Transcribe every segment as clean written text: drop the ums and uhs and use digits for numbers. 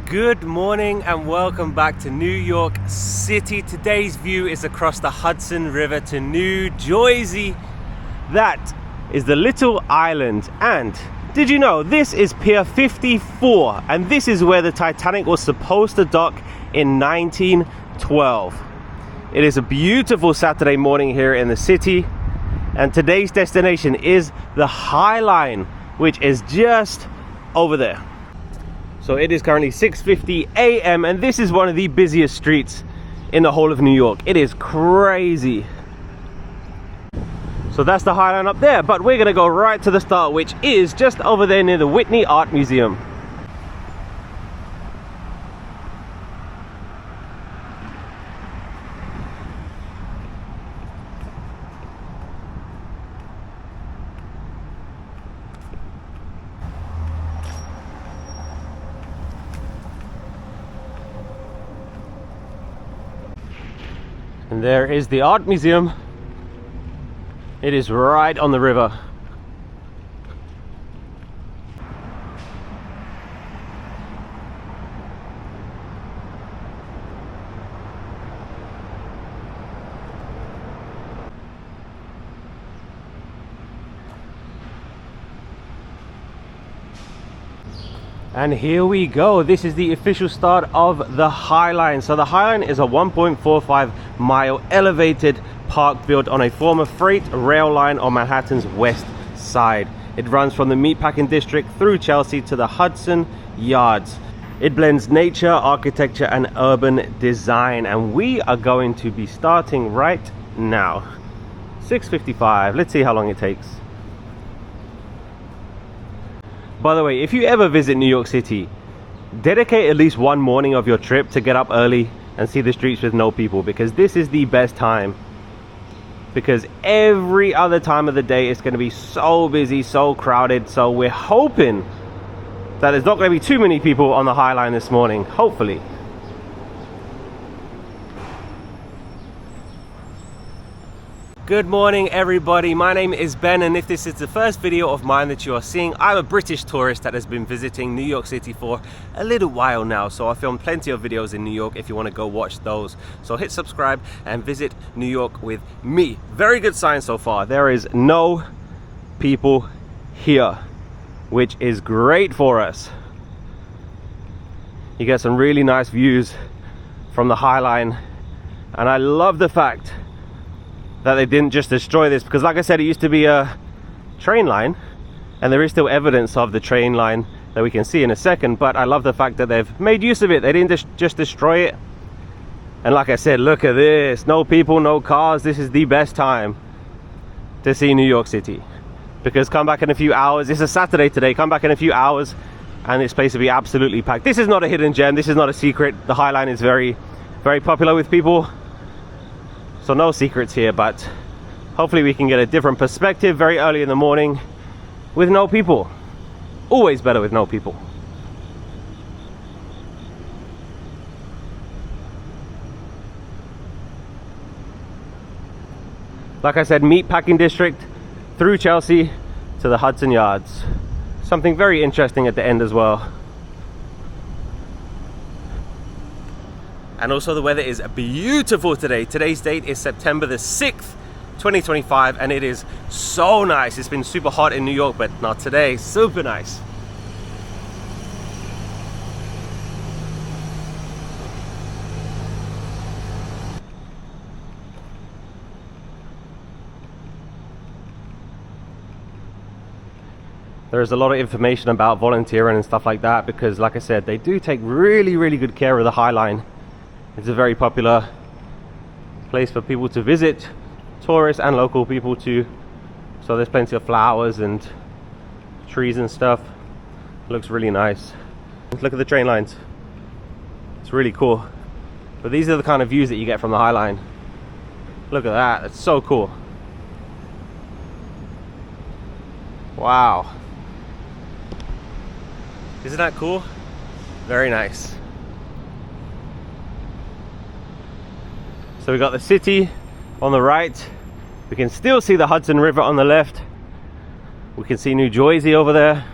Good morning and welcome back to New York City. Today's view is across the Hudson River to New Jersey. That is the little island. And did you know this is Pier 54 and this is where the Titanic was supposed to dock in 1912. It is a beautiful Saturday morning here in the city, and today's destination is the High Line, which is just over there. So it is currently 6:50 a.m. and this is one of the busiest streets in the whole of New York. It is crazy. So that's the High Line up there, but we're gonna go right to the start, which is just over there near the Whitney Art Museum. And there is the art museum. It is right on the river. And here we go. This is the official start of the High Line. So the High Line is a 1.45 mile elevated park built on a former freight rail line on Manhattan's west side. It runs from the Meatpacking District through Chelsea to the Hudson Yards. It blends nature, architecture, and urban design. And we are going to be starting right now. 6:55. Let's see how long it takes. By the way, if you ever visit New York City, dedicate at least one morning of your trip to get up early and see the streets with no people, because this is the best time. Because every other time of the day it's going to be so busy, so crowded. So we're hoping that there's not going to be too many people on the High Line this morning, hopefully. Good morning everybody, my name is Ben, and if this is the first video of mine that you are seeing, I'm a British tourist that has been visiting New York City for a little while now. So I filmed plenty of videos in New York if you want to go watch those. So hit subscribe and visit New York with me. Very good sign so far. There is no people here, which is great for us. You get some really nice views from the High Line, and I love the fact that they didn't just destroy this, because like I said, it used to be a train line and there is still evidence of the train line that we can see in a second, but I love the fact that they've made use of it. They didn't just destroy it. And like I said, look at this, no people, no cars. This is the best time to see New York City, because come back in a few hours, it's a Saturday today, come back in a few hours and this place will be absolutely packed. This is not a hidden gem, this is not a secret. The High Line is very, very popular with people. So no secrets here, but hopefully we can get a different perspective very early in the morning with no people. Always better with no people. Like I said, Meatpacking District through Chelsea to the Hudson Yards. Something very interesting at the end as well. And also the weather is beautiful today. Today's date is September the 6th, 2025, and it is so nice. It's been super hot in New York, but not today. Super nice. There's a lot of information about volunteering and stuff like that, because like I said, they do take really, really good care of the High Line. It's a very popular place for people to visit, tourists and local people too. So there's plenty of flowers and trees and stuff. It looks really nice. Look at the train lines. It's really cool. But these are the kind of views that you get from the High Line. Look at that, it's so cool. Wow. Isn't that cool? Very nice. So we got the city on the right. We can still see the Hudson River on the left. We can see New Jersey over there.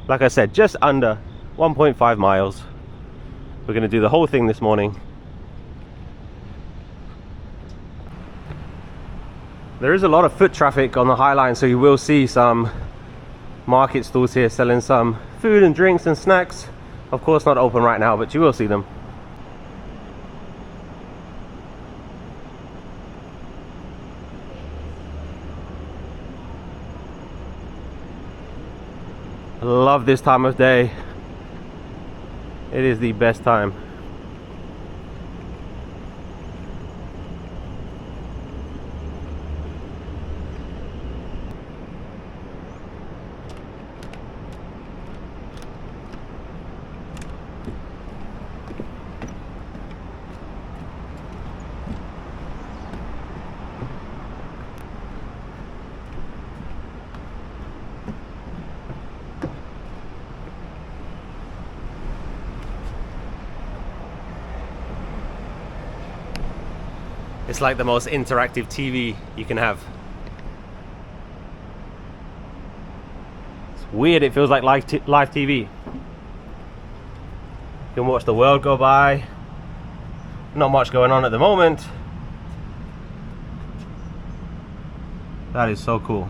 Like I said, just under 1.5 miles. We're going to do the whole thing this morning. There is a lot of foot traffic on the High Line, so you will see some market stalls here selling some food and drinks and snacks. Of course not open right now, but you will see them. I love this time of day. It is the best time. It's like the most interactive TV you can have. It's weird, it feels like live TV. You can watch the world go by. Not much going on at the moment. That is so cool.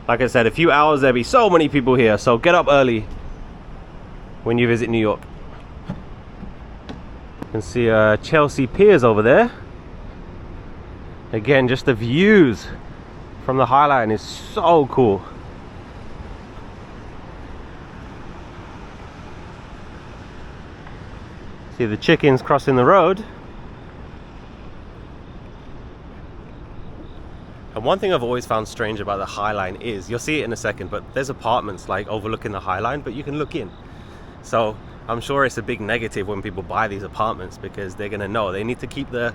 Like I said, a few hours there'll be so many people here, so get up early when you visit New York. You can see Chelsea Piers over there. Again, just the views from the High Line is so cool. See the chickens crossing the road. And one thing I've always found strange about the High Line is, you'll see it in a second, but there's apartments like overlooking the High Line, but you can look in. So I'm sure it's a big negative when people buy these apartments, because they're gonna know they need to keep the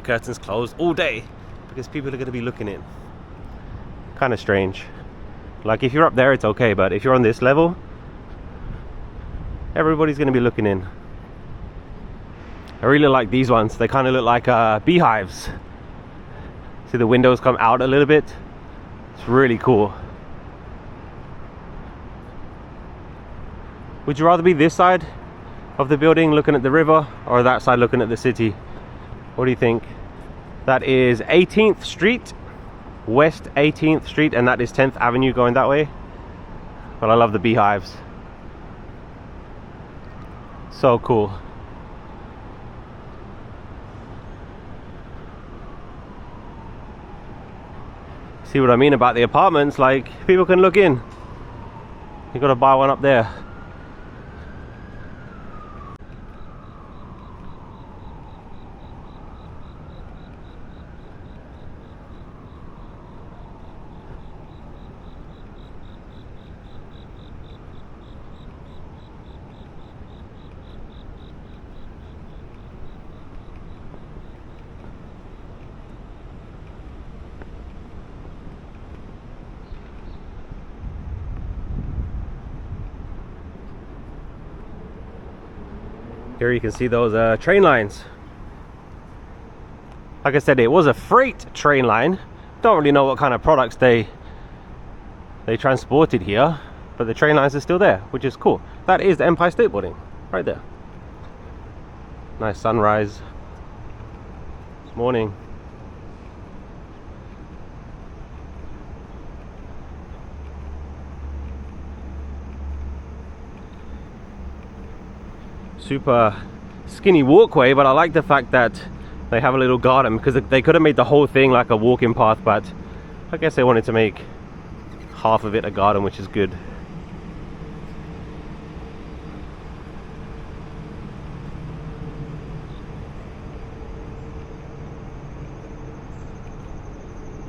curtains closed all day because people are gonna be looking in. Kind of strange. Like if you're up there, it's okay, but if you're on this level, everybody's gonna be looking in. I really like these ones. They kind of look like beehives. See the windows come out a little bit. It's really cool. Would you rather be this side of the building looking at the river, or that side looking at the city? What do you think? That is 18th Street, West 18th Street, and that is 10th Avenue going that way. But I love the beehives. So cool. See what I mean about the apartments? Like, people can look in. You gotta buy one up there. Here you can see those train lines. Like I said, it was a freight train line. Don't really know what kind of products they transported here, but the train lines are still there, which is cool. That is the Empire State Building, right there. Nice sunrise this morning. Super skinny walkway, but I like the fact that they have a little garden, because they could have made the whole thing like a walking path, but I guess they wanted to make half of it a garden, which is good.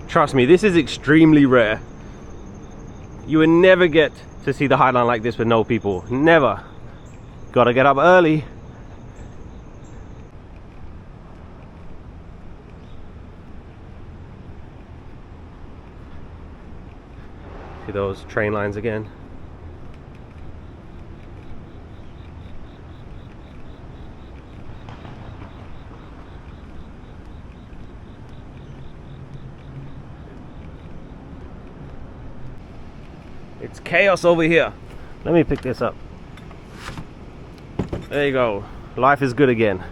Trust me, this is extremely rare. You would never get to see the High Line like this with no people. Never. Gotta get up early. See those train lines again. It's chaos over here. Let me pick this up. There you go. Life is good again.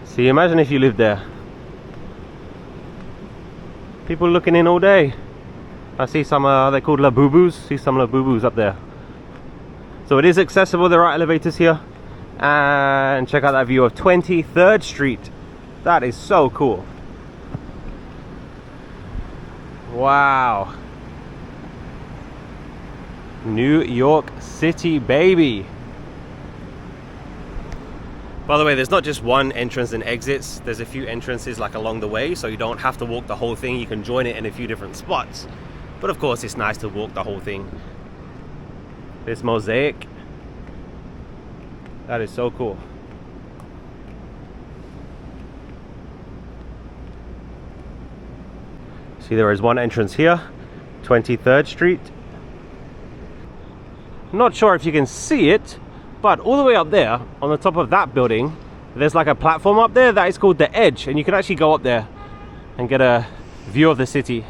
See, imagine if you lived there. People looking in all day. I see some, they're called labubus. See some labubus up there. So it is accessible, there are elevators here. And check out that view of 23rd Street. That is so cool. Wow. New York City, baby. By the way, there's not just one entrance and exits. There's a few entrances like along the way, so you don't have to walk the whole thing. You can join it in a few different spots. But of course, it's nice to walk the whole thing. This mosaic, that is so cool. See, there is one entrance here, 23rd Street. Not sure if you can see it, but all the way up there on the top of that building, there's like a platform up there that is called the Edge, and you can actually go up there and get a view of the city.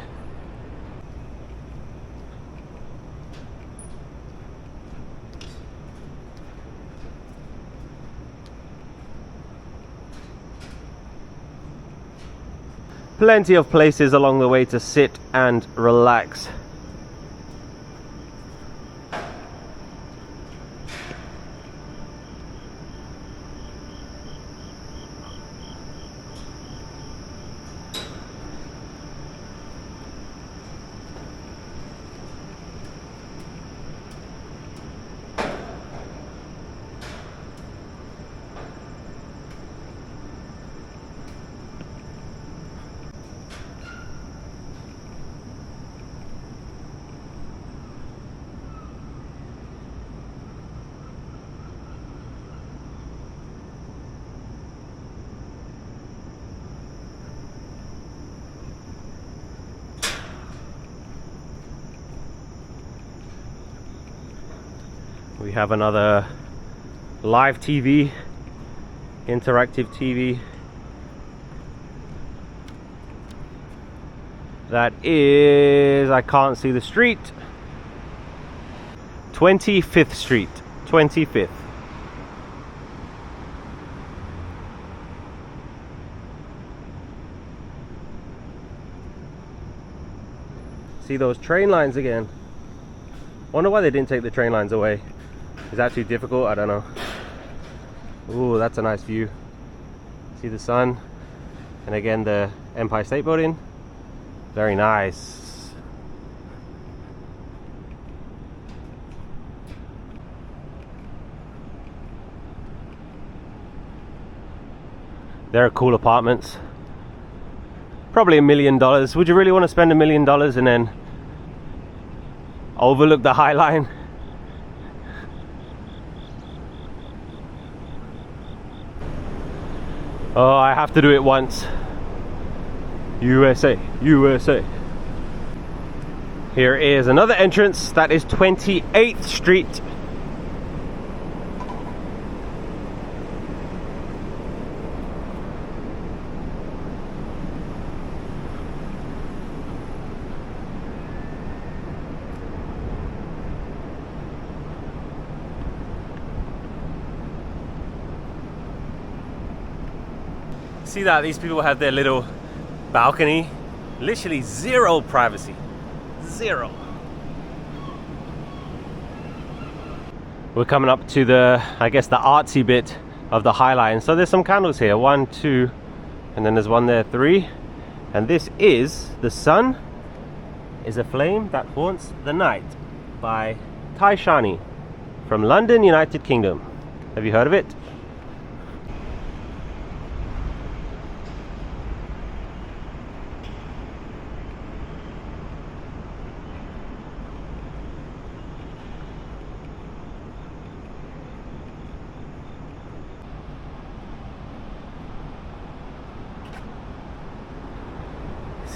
Plenty of places along the way to sit and relax. We have another live TV, interactive TV. That is, I can't see the street. 25th Street, 25th. See those train lines again. Wonder why they didn't take the train lines away. Is that too difficult? I don't know. Ooh, that's a nice view. See the sun, and again the Empire State Building. Very nice. There are cool apartments. Probably $1 million. Would you really want to spend $1 million and then overlook the High Line? Oh, I have to do it once. USA, USA. Here is another entrance. That is 28th Street. See that? These people have their little balcony. Literally zero privacy. Zero. We're coming up to the, I guess, the artsy bit of the High Line. So there's some candles here. 1, 2, and then there's one there, 3. And this is The Sun is a Flame That Haunts the Night by Tai Shani from London, United Kingdom. Have you heard of it?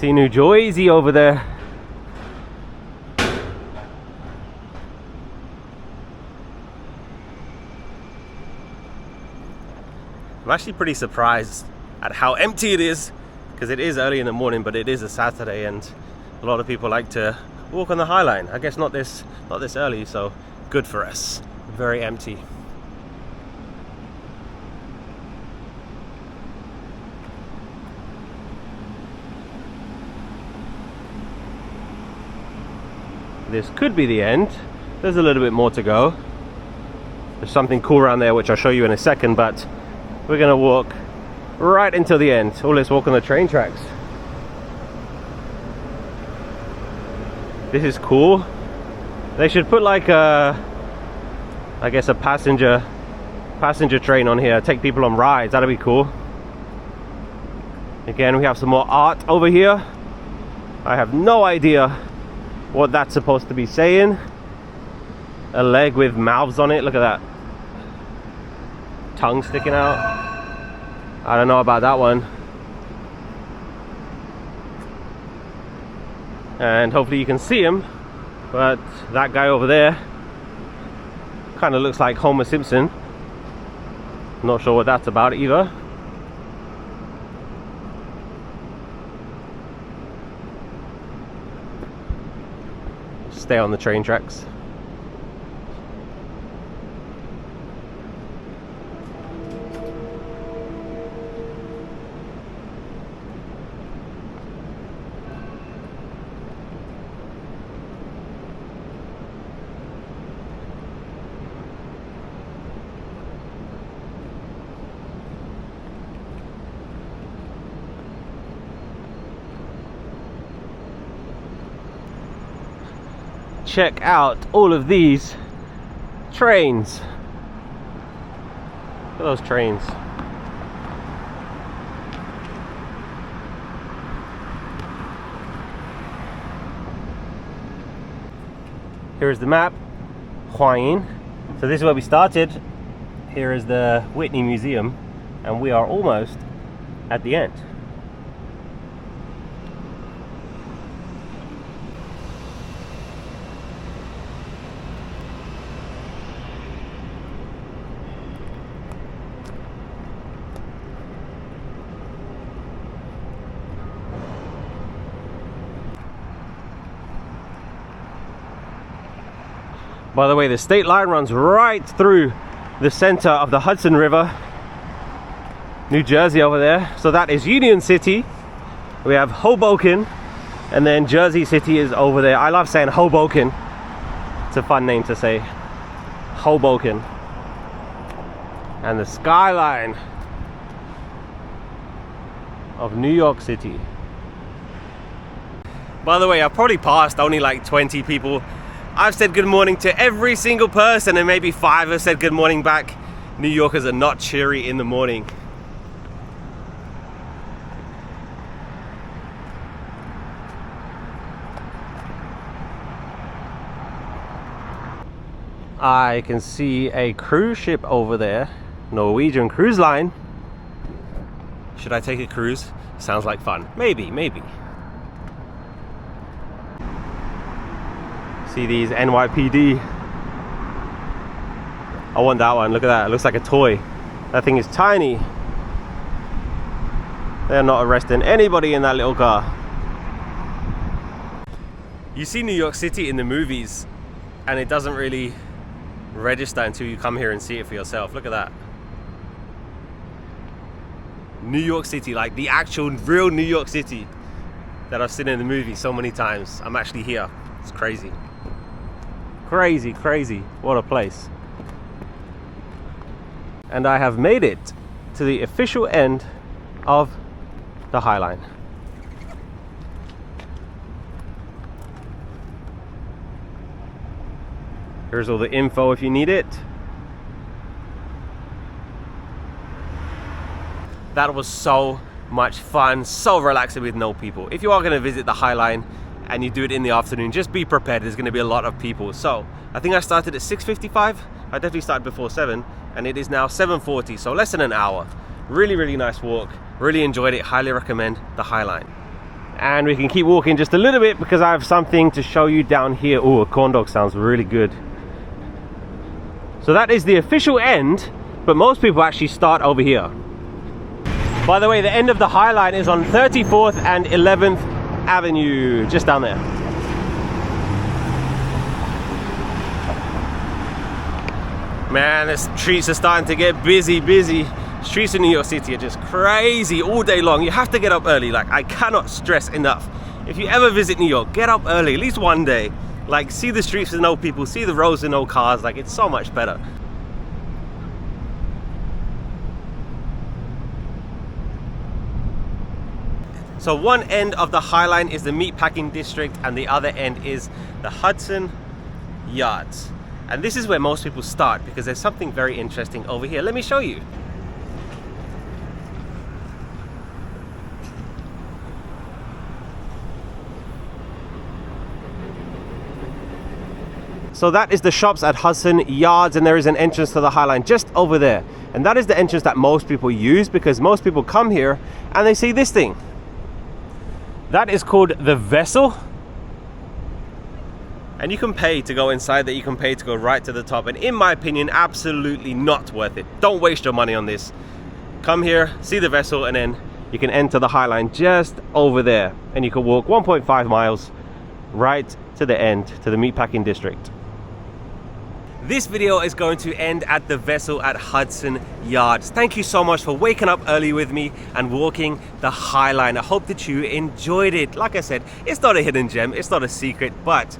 See New Jersey over there. I'm actually pretty surprised at how empty it is, because it is early in the morning, but it is a Saturday and a lot of people like to walk on the High Line. I guess not this early, so good for us. Very empty. This could be the end. There's a little bit more to go. There's something cool around there which I'll show you in a second, but we're gonna walk right until the end. Oh, let's walk on the train tracks. This is cool. They should put like a, I guess a passenger train on here, take people on rides. That'd be cool. Again, we have some more art over here. I have no idea what that's supposed to be saying. A leg with mouths on it, look at that. Tongue sticking out. I don't know about that one. And hopefully you can see him, but that guy over there kind of looks like Homer Simpson. Not sure what that's about either. Stay on the train tracks. Check out all of these trains. Look at those trains. Here's the map. Huayin. So this is where we started. Here is the Whitney Museum, and we are almost at the end. By the way, the state line runs right through the center of the Hudson River, New Jersey over there. So that is Union City. We have Hoboken, and then Jersey City is over there. I love saying Hoboken. It's a fun name to say. Hoboken. And the skyline of New York City. By the way, I've probably passed only like 20 people. I've said good morning to every single person, and maybe 5 have said good morning back. New Yorkers are not cheery in the morning. I can see a cruise ship over there, Norwegian Cruise Line. Should I take a cruise? Sounds like fun. Maybe. See these NYPD. I want that one. Look at that. It looks like a toy. That thing is tiny. They're not arresting anybody in that little car. You see New York City in the movies, and it doesn't really register until you come here and see it for yourself. Look at that. New York City, like the actual real New York City that I've seen in the movie so many times. I'm actually here. It's crazy. Crazy. What a place. And I have made it to the official end of the High Line. Here's all the info if you need it. That was so much fun, so relaxing with no people. If you are going to visit the High Line and you do it in the afternoon, just be prepared. There's going to be a lot of people. So I think I started at 6:55. I definitely started before 7, and it is now 7:40, so less than an hour. Really nice walk. Really enjoyed it. Highly recommend the High Line. and we can keep walking just a little bit because I have something to show you down here. Oh, a corn dog sounds really good. So that is the official end, but most people actually start over here. By the way, the end of the High Line is on 34th and 11th Avenue, just down there. Man, the streets are starting to get busy. Streets in New York City are just crazy all day long. You have to get up early. Like, I cannot stress enough. If you ever visit New York, get up early, at least one day. Like, see the streets with no people, see the roads with no cars. Like, it's so much better. So one end of the High Line is the meatpacking district and the other end is the Hudson Yards. And this is where most people start because there's something very interesting over here. Let me show you. So that is the shops at Hudson Yards, and there is an entrance to the High Line just over there. And that is the entrance that most people use because most people come here and they see this thing. That is called the Vessel. And you can pay to go inside that, you can pay to go right to the top. And in my opinion, absolutely not worth it. Don't waste your money on this. Come here, see the Vessel, and then you can enter the High Line just over there. And you can walk 1.5 miles right to the end, to the meatpacking district. This video is going to end at the Vessel at Hudson Yards. Thank you so much for waking up early with me and walking the High Line. I hope that you enjoyed it. Like I said, it's not a hidden gem, it's not a secret, but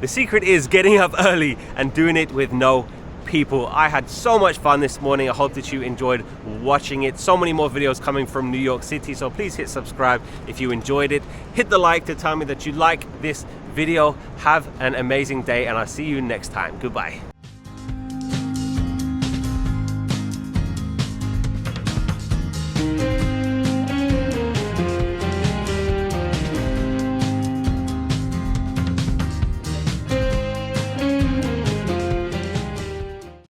the secret is getting up early and doing it with no people. I had so much fun this morning. I hope that you enjoyed watching it. So many more videos coming from New York City, so please hit subscribe if you enjoyed it. Hit the like to tell me that you like this video. Have an amazing day, and I'll see you next time. Goodbye.